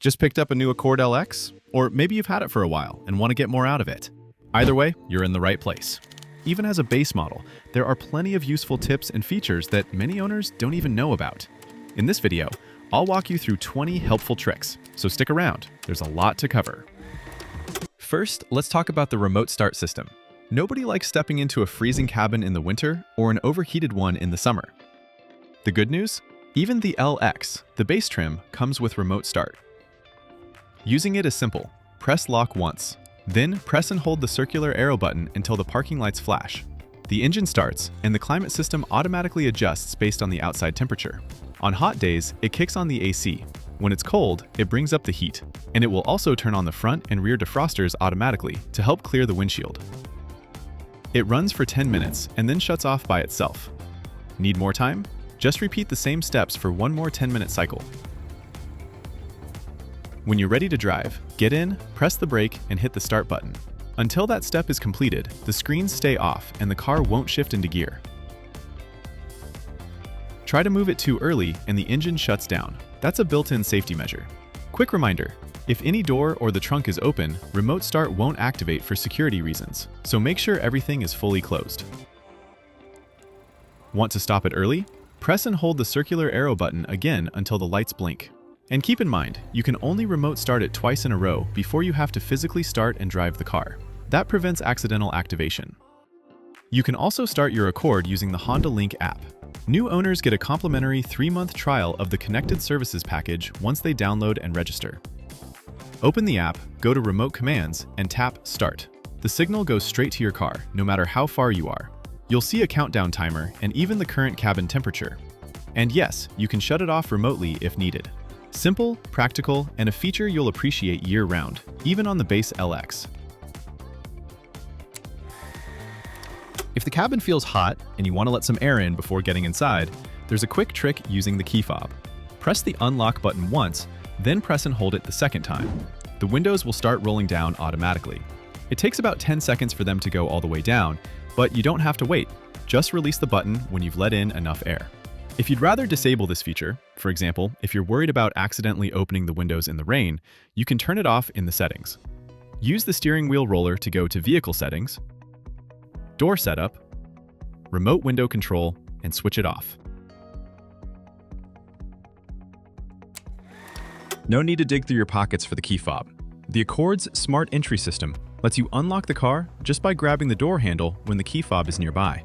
Just picked up a new Accord LX? Or maybe you've had it for a while and want to get more out of it. Either way, you're in the right place. Even as a base model, there are plenty of useful tips and features that many owners don't even know about. In this video, I'll walk you through 20 helpful tricks, so stick around, there's a lot to cover. First, let's talk about the remote start system. Nobody likes stepping into a freezing cabin in the winter or an overheated one in the summer. The good news? Even the LX, the base trim, comes with remote start. Using it is simple. Press lock once, then press and hold the circular arrow button until the parking lights flash. The engine starts, and the climate system automatically adjusts based on the outside temperature. On hot days, it kicks on the AC. When it's cold, it brings up the heat, and it will also turn on the front and rear defrosters automatically to help clear the windshield. It runs for 10 minutes and then shuts off by itself. Need more time? Just repeat the same steps for one more 10-minute cycle. When you're ready to drive, get in, press the brake, and hit the start button. Until that step is completed, the screens stay off and the car won't shift into gear. Try to move it too early and the engine shuts down. That's a built-in safety measure. Quick reminder, if any door or the trunk is open, remote start won't activate for security reasons, so make sure everything is fully closed. Want to stop it early? Press and hold the circular arrow button again until the lights blink. And keep in mind, you can only remote start it twice in a row before you have to physically start and drive the car. That prevents accidental activation. You can also start your Accord using the Honda Link app. New owners get a complimentary 3-month trial of the Connected Services package once they download and register. Open the app, go to Remote Commands, and tap Start. The signal goes straight to your car, no matter how far you are. You'll see a countdown timer and even the current cabin temperature. And yes, you can shut it off remotely if needed. Simple, practical, and a feature you'll appreciate year-round, even on the base LX. If the cabin feels hot and you want to let some air in before getting inside, there's a quick trick using the key fob. Press the unlock button once, then press and hold it the second time. The windows will start rolling down automatically. It takes about 10 seconds for them to go all the way down, but you don't have to wait. Just release the button when you've let in enough air. If you'd rather disable this feature, for example, if you're worried about accidentally opening the windows in the rain, you can turn it off in the settings. Use the steering wheel roller to go to Vehicle Settings, Door Setup, Remote Window Control, and switch it off. No need to dig through your pockets for the key fob. The Accord's Smart Entry system lets you unlock the car just by grabbing the door handle when the key fob is nearby.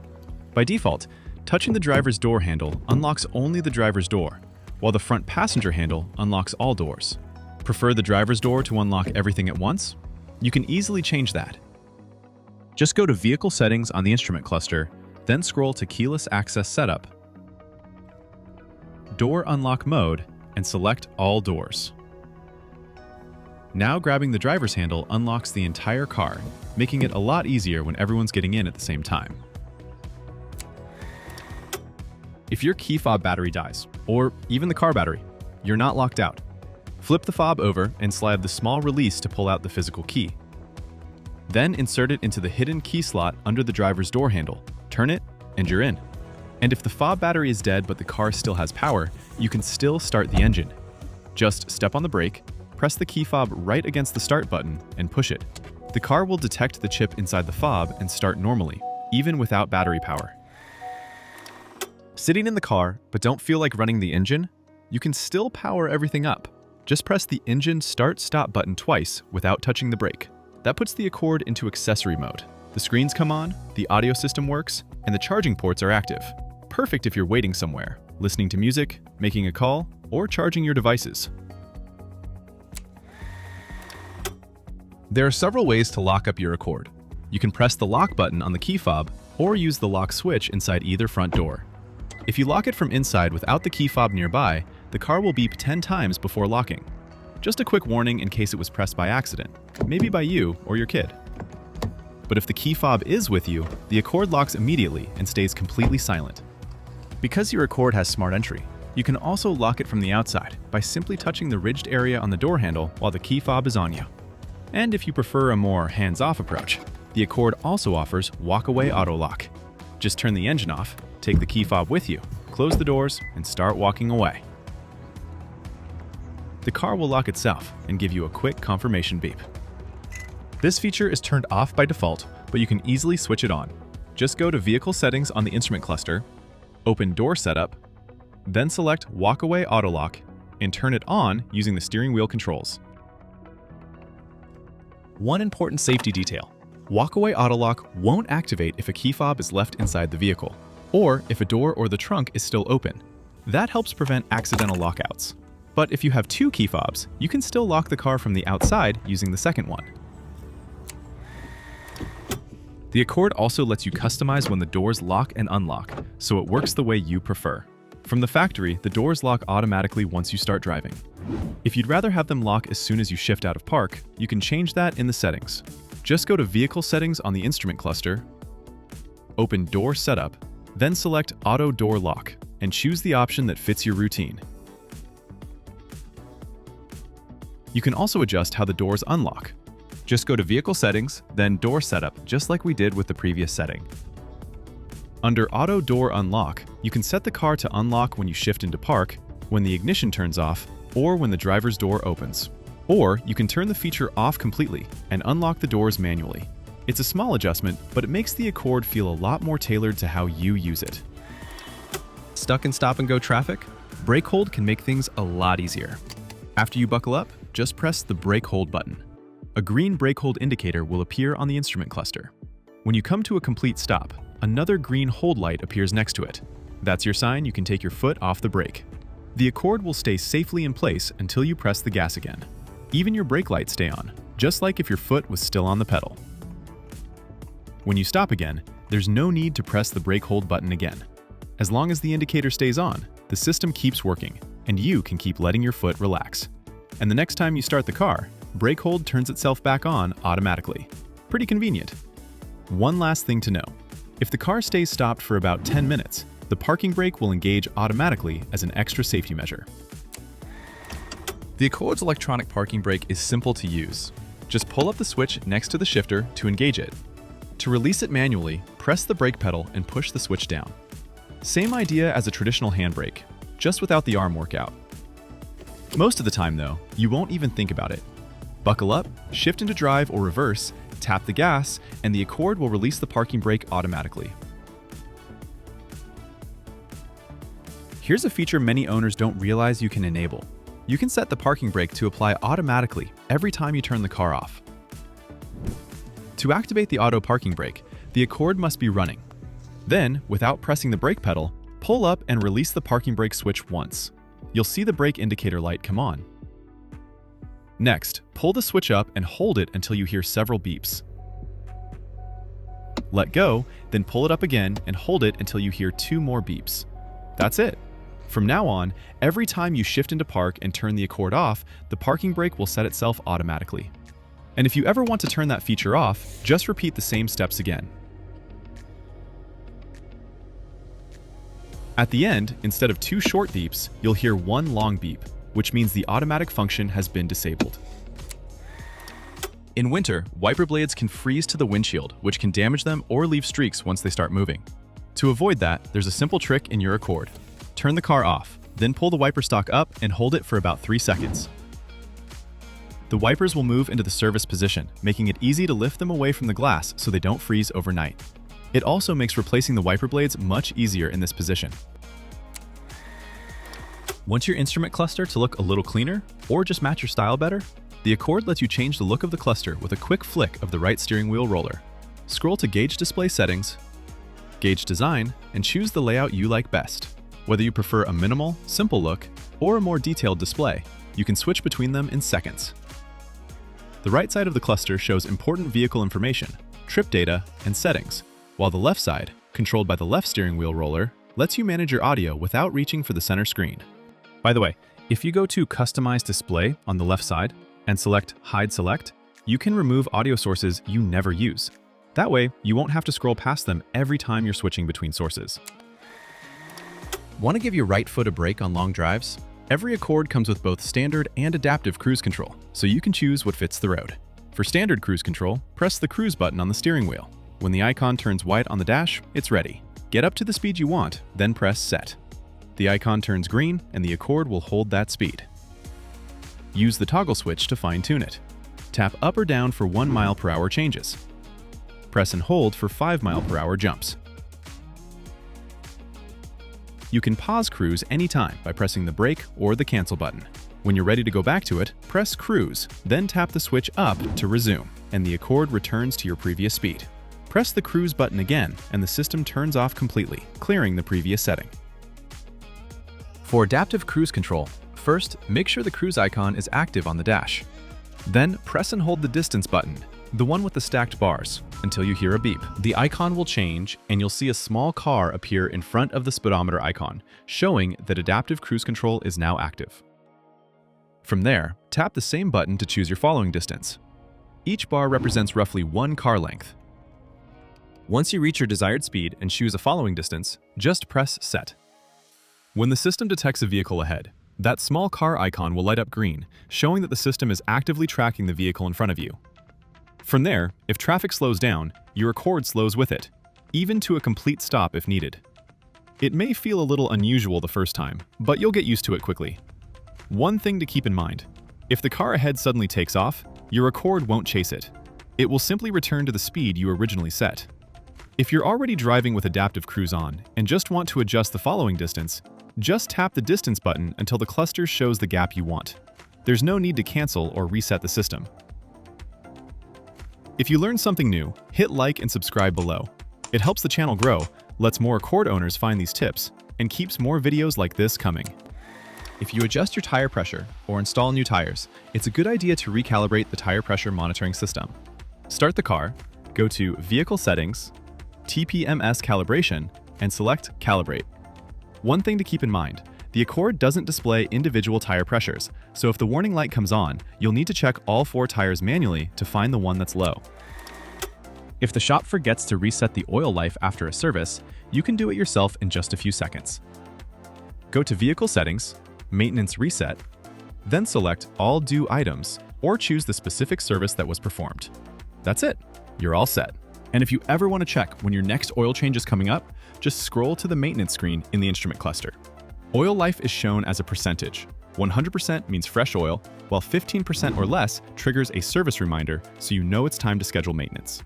By default, touching the driver's door handle unlocks only the driver's door, while the front passenger handle unlocks all doors. Prefer the driver's door to unlock everything at once? You can easily change that. Just go to Vehicle Settings on the instrument cluster, then scroll to Keyless Access Setup, Door Unlock Mode, and select All Doors. Now grabbing the driver's handle unlocks the entire car, making it a lot easier when everyone's getting in at the same time. If your key fob battery dies, or even the car battery, you're not locked out. Flip the fob over and slide the small release to pull out the physical key. Then insert it into the hidden key slot under the driver's door handle, turn it, and you're in. And if the fob battery is dead but the car still has power, you can still start the engine. Just step on the brake, press the key fob right against the start button, and push it. The car will detect the chip inside the fob and start normally, even without battery power. Sitting in the car, but don't feel like running the engine? You can still power everything up. Just press the engine start-stop button twice without touching the brake. That puts the Accord into accessory mode. The screens come on, the audio system works, and the charging ports are active. Perfect if you're waiting somewhere, listening to music, making a call, or charging your devices. There are several ways to lock up your Accord. You can press the lock button on the key fob or use the lock switch inside either front door. If you lock it from inside without the key fob nearby, the car will beep 10 times before locking. Just a quick warning in case it was pressed by accident, maybe by you or your kid. But if the key fob is with you, the Accord locks immediately and stays completely silent. Because your Accord has Smart Entry, you can also lock it from the outside by simply touching the ridged area on the door handle while the key fob is on you. And if you prefer a more hands-off approach, the Accord also offers walk-away auto lock. Just turn the engine off, take the key fob with you, close the doors, and start walking away. the car will lock itself and give you a quick confirmation beep. This feature is turned off by default, but you can easily switch it on. Just go to Vehicle Settings on the instrument cluster, open Door Setup, then select Walkaway Auto Lock and turn it on using the steering wheel controls. One important safety detail: Walkaway Auto Lock won't activate if a key fob is left inside the vehicle, or if a door or the trunk is still open. That helps prevent accidental lockouts. But if you have two key fobs, you can still lock the car from the outside using the second one. The Accord also lets you customize when the doors lock and unlock, so it works the way you prefer. From the factory, the doors lock automatically once you start driving. If you'd rather have them lock as soon as you shift out of park, you can change that in the settings. Just go to Vehicle Settings on the instrument cluster, open Door Setup, then select Auto Door Lock, and choose the option that fits your routine. You can also adjust how the doors unlock. Just go to Vehicle Settings, then Door Setup, just like we did with the previous setting. Under Auto Door Unlock, you can set the car to unlock when you shift into park, when the ignition turns off, or when the driver's door opens. Or you can turn the feature off completely and unlock the doors manually. It's a small adjustment, but it makes the Accord feel a lot more tailored to how you use it. Stuck in stop-and-go traffic? Brake hold can make things a lot easier. After you buckle up, just press the brake hold button. A green brake hold indicator will appear on the instrument cluster. When you come to a complete stop, another green hold light appears next to it. That's your sign you can take your foot off the brake. The Accord will stay safely in place until you press the gas again. Even your brake lights stay on, just like if your foot was still on the pedal. When you stop again, there's no need to press the brake hold button again. As long as the indicator stays on, the system keeps working, and you can keep letting your foot relax. And the next time you start the car, brake hold turns itself back on automatically. Pretty convenient. One last thing to know. If the car stays stopped for about 10 minutes, the parking brake will engage automatically as an extra safety measure. The Accord's electronic parking brake is simple to use. Just pull up the switch next to the shifter to engage it. To release it manually, press the brake pedal and push the switch down. Same idea as a traditional handbrake, just without the arm workout. Most of the time though, you won't even think about it. Buckle up, shift into drive or reverse, tap the gas, and the Accord will release the parking brake automatically. Here's a feature many owners don't realize you can enable. You can set the parking brake to apply automatically every time you turn the car off. To activate the auto parking brake, the Accord must be running. Then, without pressing the brake pedal, pull up and release the parking brake switch once. You'll see the brake indicator light come on. Next, pull the switch up and hold it until you hear several beeps. Let go, then pull it up again and hold it until you hear 2 more beeps. That's it. From now on, every time you shift into park and turn the Accord off, the parking brake will set itself automatically. And if you ever want to turn that feature off, just repeat the same steps again. At the end, instead of 2 short beeps, you'll hear 1 long beep, which means the automatic function has been disabled. In winter, wiper blades can freeze to the windshield, which can damage them or leave streaks once they start moving. To avoid that, there's a simple trick in your Accord. Turn the car off, then pull the wiper stalk up and hold it for about 3 seconds. The wipers will move into the service position, making it easy to lift them away from the glass so they don't freeze overnight. It also makes replacing the wiper blades much easier in this position. Want your instrument cluster to look a little cleaner, or just match your style better? The Accord lets you change the look of the cluster with a quick flick of the right steering wheel roller. Scroll to Gauge Display Settings, Gauge Design, and choose the layout you like best. Whether you prefer a minimal, simple look, or a more detailed display, you can switch between them in seconds. The right side of the cluster shows important vehicle information, trip data, and settings, while the left side, controlled by the left steering wheel roller, lets you manage your audio without reaching for the center screen. By the way, if you go to Customize Display on the left side and select Hide Select, you can remove audio sources you never use. That way, you won't have to scroll past them every time you're switching between sources. Want to give your right foot a break on long drives? Every Accord comes with both standard and adaptive cruise control, so you can choose what fits the road. For standard cruise control, press the cruise button on the steering wheel. When the icon turns white on the dash, it's ready. Get up to the speed you want, then press Set. The icon turns green, and the Accord will hold that speed. Use the toggle switch to fine-tune it. Tap up or down for 1 mile per hour changes. Press and hold for 5 mile per hour jumps. You can pause cruise anytime by pressing the brake or the cancel button. When you're ready to go back to it, press cruise, then tap the switch up to resume, and the Accord returns to your previous speed. Press the cruise button again, and the system turns off completely, clearing the previous setting. For adaptive cruise control, first, make sure the cruise icon is active on the dash. Then, press and hold the distance button, the one with the stacked bars, until you hear a beep. The icon will change, and you'll see a small car appear in front of the speedometer icon, showing that adaptive cruise control is now active. From there, tap the same button to choose your following distance. Each bar represents roughly 1 car length. Once you reach your desired speed and choose a following distance, just press Set. When the system detects a vehicle ahead, that small car icon will light up green, showing that the system is actively tracking the vehicle in front of you. From there, if traffic slows down, your Accord slows with it, even to a complete stop if needed. It may feel a little unusual the first time, but you'll get used to it quickly. One thing to keep in mind: if the car ahead suddenly takes off, your Accord won't chase it. It will simply return to the speed you originally set. If you're already driving with adaptive cruise on and just want to adjust the following distance, just tap the distance button until the cluster shows the gap you want. There's no need to cancel or reset the system. If you learned something new, hit like and subscribe below. It helps the channel grow, lets more Accord owners find these tips, and keeps more videos like this coming. If you adjust your tire pressure or install new tires, it's a good idea to recalibrate the tire pressure monitoring system. Start the car, go to Vehicle Settings, TPMS Calibration, and select Calibrate. One thing to keep in mind: the Accord doesn't display individual tire pressures, so if the warning light comes on, you'll need to check all 4 tires manually to find the one that's low. If the shop forgets to reset the oil life after a service, you can do it yourself in just a few seconds. Go to Vehicle Settings, Maintenance Reset, then select All Due Items, or choose the specific service that was performed. That's it. You're all set. And if you ever want to check when your next oil change is coming up, just scroll to the maintenance screen in the instrument cluster. Oil life is shown as a percentage. 100% means fresh oil, while 15% or less triggers a service reminder, so you know it's time to schedule maintenance.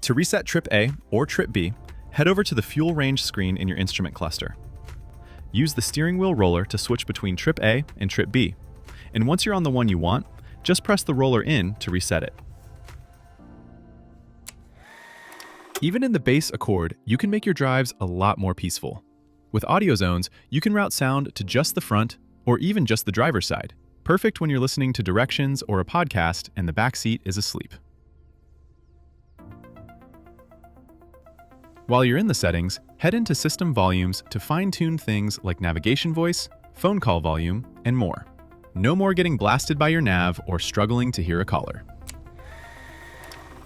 To reset Trip A or Trip B, head over to the fuel range screen in your instrument cluster. Use the steering wheel roller to switch between Trip A and Trip B, and once you're on the one you want, just press the roller in to reset it. Even in the base Accord, you can make your drives a lot more peaceful. With audio zones, you can route sound to just the front or even just the driver's side, perfect when you're listening to directions or a podcast and the back seat is asleep. While you're in the settings, head into System Volumes to fine-tune things like navigation voice, phone call volume, and more. No more getting blasted by your nav or struggling to hear a caller.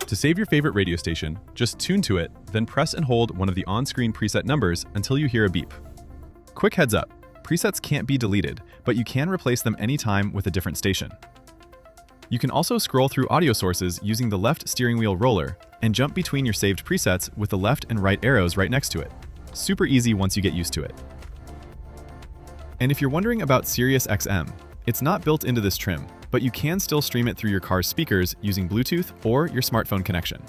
To save your favorite radio station, just tune to it, then press and hold one of the on-screen preset numbers until you hear a beep. Quick heads up, presets can't be deleted, but you can replace them anytime with a different station. You can also scroll through audio sources using the left steering wheel roller and jump between your saved presets with the left and right arrows right next to it. Super easy once you get used to it. And if you're wondering about Sirius XM, it's not built into this trim, but you can still stream it through your car's speakers using Bluetooth or your smartphone connection.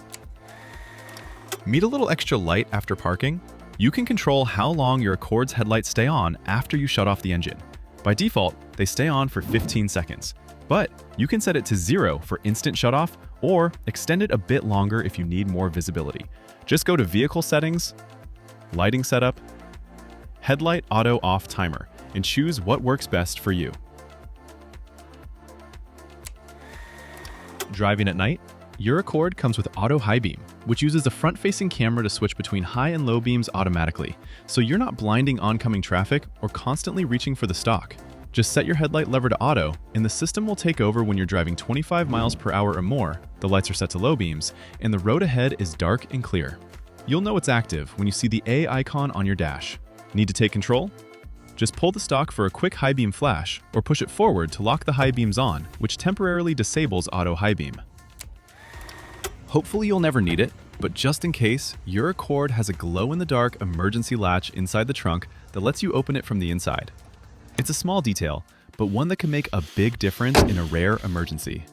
Need a little extra light after parking? You can control how long your Accord's headlights stay on after you shut off the engine. By default, they stay on for 15 seconds, but you can set it to 0 for instant shutoff or extend it a bit longer if you need more visibility. Just go to Vehicle Settings, Lighting Setup, Headlight Auto Off Timer, and choose what works best for you. Driving at night? Your Accord comes with Auto High Beam, which uses a front-facing camera to switch between high and low beams automatically, so you're not blinding oncoming traffic or constantly reaching for the stock. Just set your headlight lever to auto, and the system will take over when you're driving 25 miles per hour or more, the lights are set to low beams, and the road ahead is dark and clear. You'll know it's active when you see the A icon on your dash. Need to take control? Just pull the stock for a quick high beam flash, or push it forward to lock the high beams on, which temporarily disables auto high beam. Hopefully you'll never need it, but just in case, your Accord has a glow-in-the-dark emergency latch inside the trunk that lets you open it from the inside. It's a small detail, but one that can make a big difference in a rare emergency.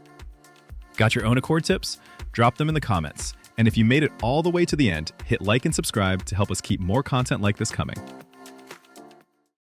Got your own Accord tips? Drop them in the comments. And if you made it all the way to the end, hit like and subscribe to help us keep more content like this coming.